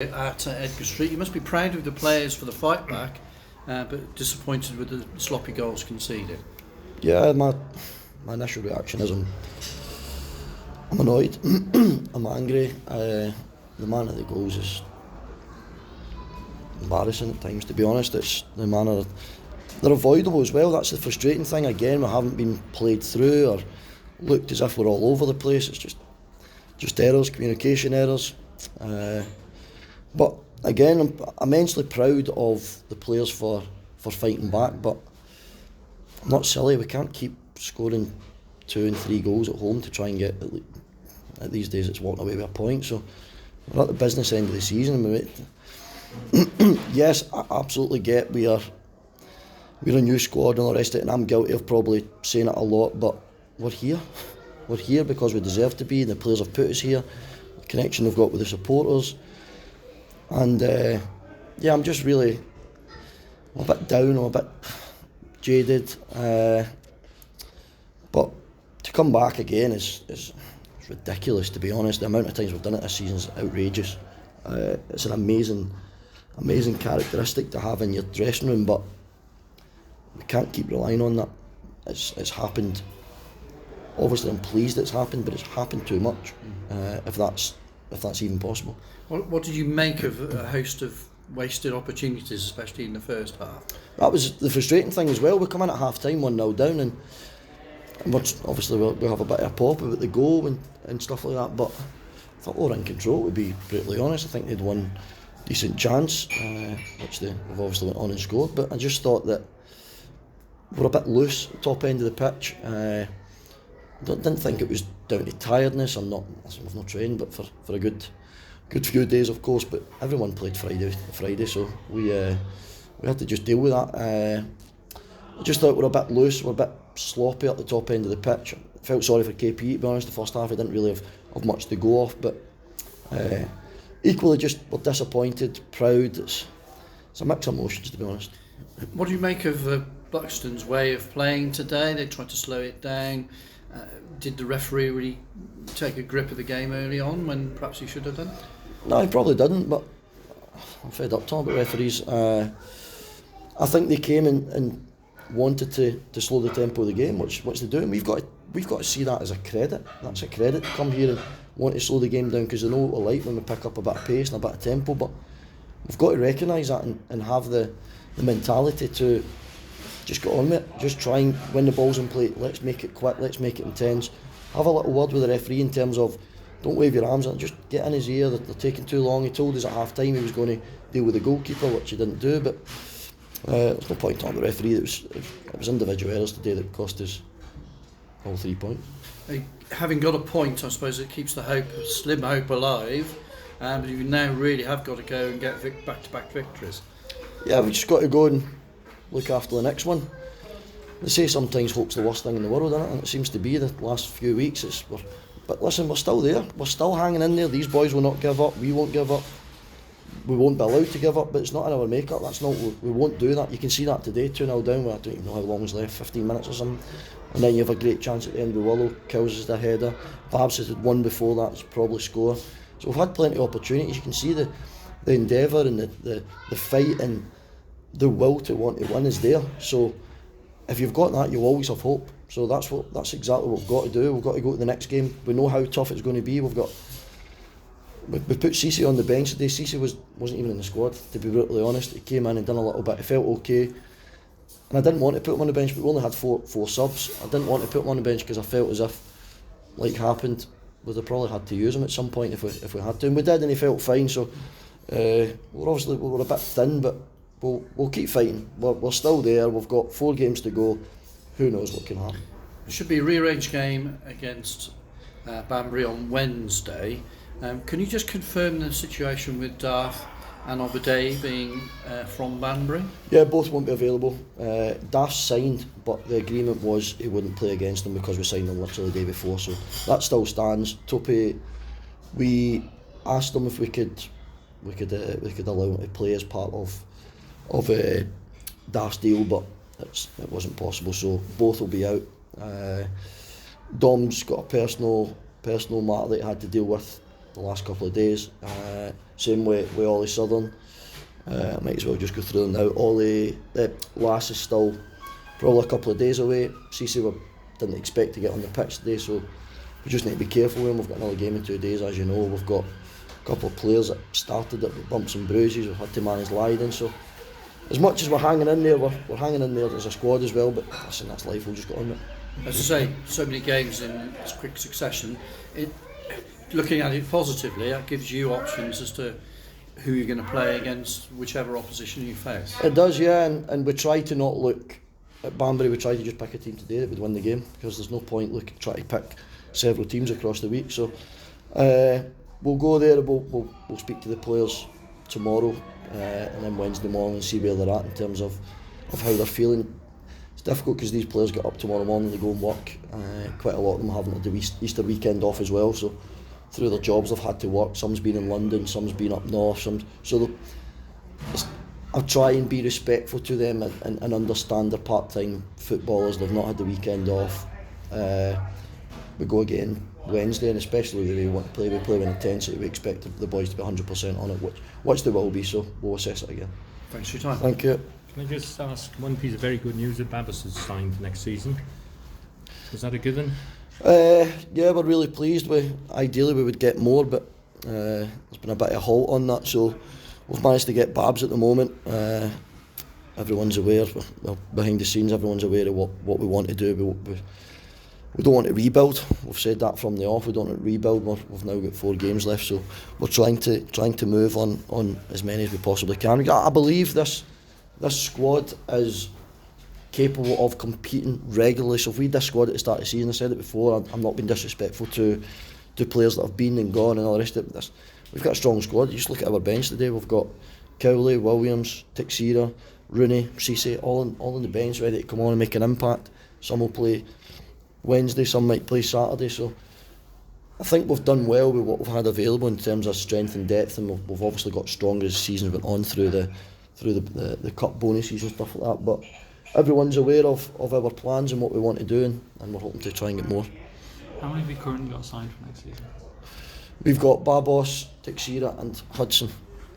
At Edgar Street. You must be proud of the players for the fight back, but disappointed with the sloppy goals conceded. Yeah, my initial reaction is I'm annoyed, I'm angry. The manner of the goals is embarrassing at times, to be honest. It's the manner, they're avoidable as well. That's the frustrating thing. Again, we haven't been played through or looked as if we're all over the place. It's just errors, communication errors. But again, I'm immensely proud of the players for fighting back, but I'm not silly. We can't keep scoring 2 and 3 goals at home to try and get, these days it's walking away with a point. So we're at the business end of the season. Yes, I absolutely get we're a new squad and all the rest of it, and I'm guilty of probably saying it a lot, but we're here. We're here because we deserve to be, and the players have put us here. The connection we've got with the supporters. And yeah, I'm just really a bit down, I'm a bit jaded, but to come back again is ridiculous, to be honest. The amount of times we've done it this season is outrageous. It's an amazing characteristic to have in your dressing room, but we can't keep relying on that. It's happened. Obviously I'm pleased it's happened, but it's happened too much, if that's even possible. What did you make of a host of wasted opportunities, especially in the first half? That was the frustrating thing as well. We come in at half time 1-0 down, and obviously we'll have a bit of a pop about the goal and stuff like that, but I thought we were in control, to be brutally honest. I think they'd one decent chance, which they've obviously went on and scored, but I just thought that we're a bit loose at the top end of the pitch. Didn't think it was down to tiredness. I've not trained, but for a good few days, of course. But everyone played Friday, so we had to just deal with that. I just thought we're a bit loose, we're a bit sloppy at the top end of the pitch. I felt sorry for KP, to be honest. The first half, I didn't really have much to go off, but equally just we're disappointed, proud. It's a mix of emotions, to be honest. What do you make of Buxton's way of playing today? They tried to slow it down. Did the referee really take a grip of the game early on when perhaps he should have done? No, he probably didn't, but I'm fed up talking about referees. I think they came and wanted to slow the tempo of the game, which they do, and we've got to see that as a credit. That's a credit to come here and want to slow the game down, because they know what we're like when we pick up a bit of pace and a bit of tempo, but we've got to recognise that and have the mentality to just get on with it, just try and win the balls in play. Let's make it quick, let's make it intense. Have a little word with the referee in terms of don't wave your arms, just get in his ear. They're taking too long. He told us at half time he was going to deal with the goalkeeper, which he didn't do, but there's no point talking to the referee. It was individual errors today that cost us all 3 points. Having got a point, I suppose it keeps the slim hope alive, but you now really have got to go and get back-to-back victories. Yeah, we've just got to go and look after the next one. They say sometimes hope's the worst thing in the world, isn't it? And it seems to be the last few weeks. But listen, we're still there. We're still hanging in there. These boys will not give up. We won't give up. We won't be allowed to give up, but it's not in our makeup. That's not. We won't do that. You can see that today, 2-0 down. I don't even know how long's left, 15 minutes or something. And then you have a great chance at the end with Willow. Kills us the header. Babs has had one before that. It's probably score. So we've had plenty of opportunities. You can see the endeavour and the fight and the will to want to win is there. So if you've got that, you'll always have hope. So that's exactly what we've got to do. We've got to go to the next game. We know how tough it's going to be. We put Cece on the bench today. Cece wasn't even in the squad, to be brutally honest. He came in and done a little bit. It felt okay, and I didn't want to put him on the bench, but we only had four subs. I didn't want to put him on the bench because I felt as if, like happened, we'd have probably had to use him at some point if we had to, and we did, and he felt fine. So we're a bit thin, but we'll keep fighting. We're still there. We've got 4 games to go. Who knows what can happen? It should be a rearranged game against Banbury on Wednesday. Can you just confirm the situation with Darth and Obadei being from Banbury? Yeah, both won't be available. Darth signed, but the agreement was he wouldn't play against them because we signed them literally the day before. So that still stands. Tope, we asked them if we could allow him to play as part of Darth's deal, but it wasn't possible. So both will be out. Dom's got a personal matter that he had to deal with the last couple of days. Same with Ollie Southern. I might as well just go through them now. Ollie, Lass is still probably a couple of days away. Cece we didn't expect to get on the pitch today, so we just need to be careful with him. We've got another game in 2 days, as you know. We've got a couple of players that started it with bumps and bruises. We've had to manage Leiden, so as much as we're hanging in there, we're hanging in there as a squad as well. But listen, that's life. We'll just get on with it. As I say, so many games in quick succession. Looking at it positively, that gives you options as to who you're going to play against, whichever opposition you face. It does, yeah, and we try to not look at Banbury. We try to just pick a team today that would win the game, because there's no point trying to pick several teams across the week. So we'll go there. We'll speak to the players tomorrow, and then Wednesday morning and see where they're at in terms of how they're feeling. It's difficult because these players get up tomorrow morning, they go and work. Quite a lot of them haven't had the Easter weekend off as well, so through their jobs they've had to work. Some's been in London, some's been up north, I'll try and be respectful to them and understand they're part-time footballers. They've not had the weekend off. We go again Wednesday, and especially the way we want to play, we play with intensity. We expect the boys to be 100% on it, which they will be, so we'll assess it again. Thanks for your time. Thank you. Can I just ask one piece of very good news that Babas has signed for next season? Was that a given? Yeah, we're really pleased. Ideally we would get more, but there's been a bit of a halt on that, so we've managed to get Babs at the moment. Everyone's aware, well, behind the scenes, everyone's aware of what we want to do. We don't want to rebuild. We've said that from the off. We don't want to rebuild. We've now got 4 games left, so we're trying to move on as many as we possibly can. I believe this squad is capable of competing regularly. So if we had this squad at the start of the season, I said it before, I'm not being disrespectful to players that have been and gone and all the rest of it. We've got a strong squad. You just look at our bench today. We've got Cowley, Williams, Teixeira, Rooney, Cisse, all on the bench, ready to come on and make an impact. Some will play Wednesday, some might play Saturday. So I think we've done well with what we've had available in terms of strength and depth, and we've obviously got stronger as the season went on through the cup bonuses and stuff like that. But everyone's aware of our plans and what we want to do, and we're hoping to try and get more. How many have you currently got signed for next season? We've got Babos, Teixeira and Hudson,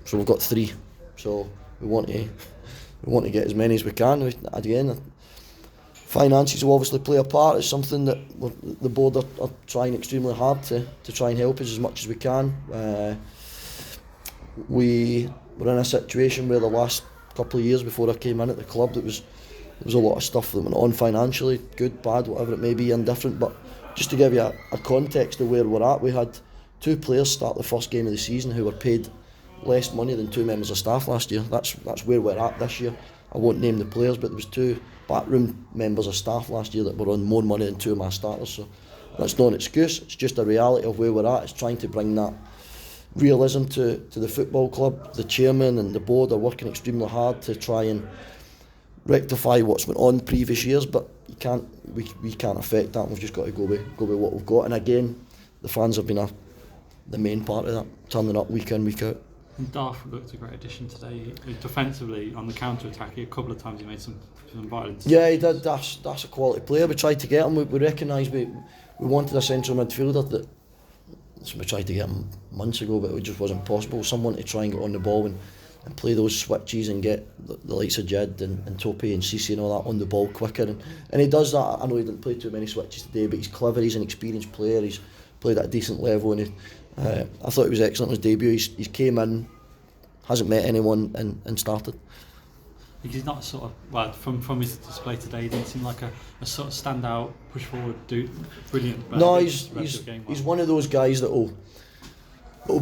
so we've got 3. So we want to get as many as we can. Again, finances will obviously play a part. It's something that the board are trying extremely hard to try and help us as much as we can. We were in a situation where the last couple of years before I came in at the club, there was a lot of stuff that went on financially, good, bad, whatever it may be, indifferent. But just to give you a context of where we're at, we had 2 players start the first game of the season who were paid less money than 2 members of staff last year. That's where we're at this year. I won't name the players, but there was 2 backroom members of staff last year that were on more money than 2 of my starters. So that's not an excuse, it's just a reality of where we're at. It's trying to bring that realism to the football club. The chairman and the board are working extremely hard to try and rectify what's went on previous years, but we can't affect that. We've just got to go with what we've got. And again, the fans have been the main part of that, turning up week in, week out. And Darth looked a great addition today. Defensively, on the counter-attack, a couple of times he made some violence. Yeah, he did. That's a quality player. We tried to get him. We recognised we wanted a central midfielder that. So we tried to get him months ago, but it just wasn't possible. Someone to try and get on the ball and play those switches and get the likes of Jed and Tope and Cisse and all that on the ball quicker. And he does that. I know he didn't play too many switches today, but he's clever. He's an experienced player. He's played at a decent level, and I thought he was excellent in his debut. He's came in, hasn't met anyone, and started. He's not sort of, well, from his display today, he didn't seem like a sort of standout, push forward dude, brilliant. No, he's one of those guys that'll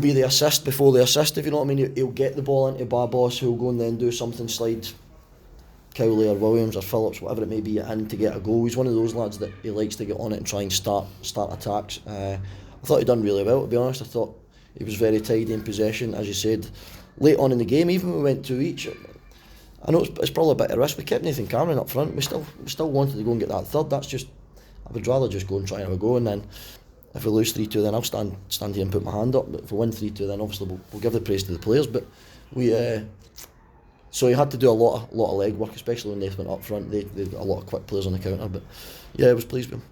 be the assist before the assist, if you know what I mean. He'll get the ball into Babos, who'll go and then do something, slide Cowley or Williams or Phillips, whatever it may be, in to get a goal. He's one of those lads that he likes to get on it and try and start attacks. I thought he'd done really well, to be honest. I thought he was very tidy in possession, as you said. Late on in the game, even when we went 2 each, I know it's probably a bit of risk. We kept Nathan Cameron up front. We still wanted to go and get that third. That's just, I would rather just go and try and have a go, and then if we lose 3-2, then I'll stand here and put my hand up. But if we win 3-2, then obviously we'll give the praise to the players. But so he had to do a lot of leg work, especially when Nathan went up front. They've got a lot of quick players on the counter. But yeah, I was pleased with him.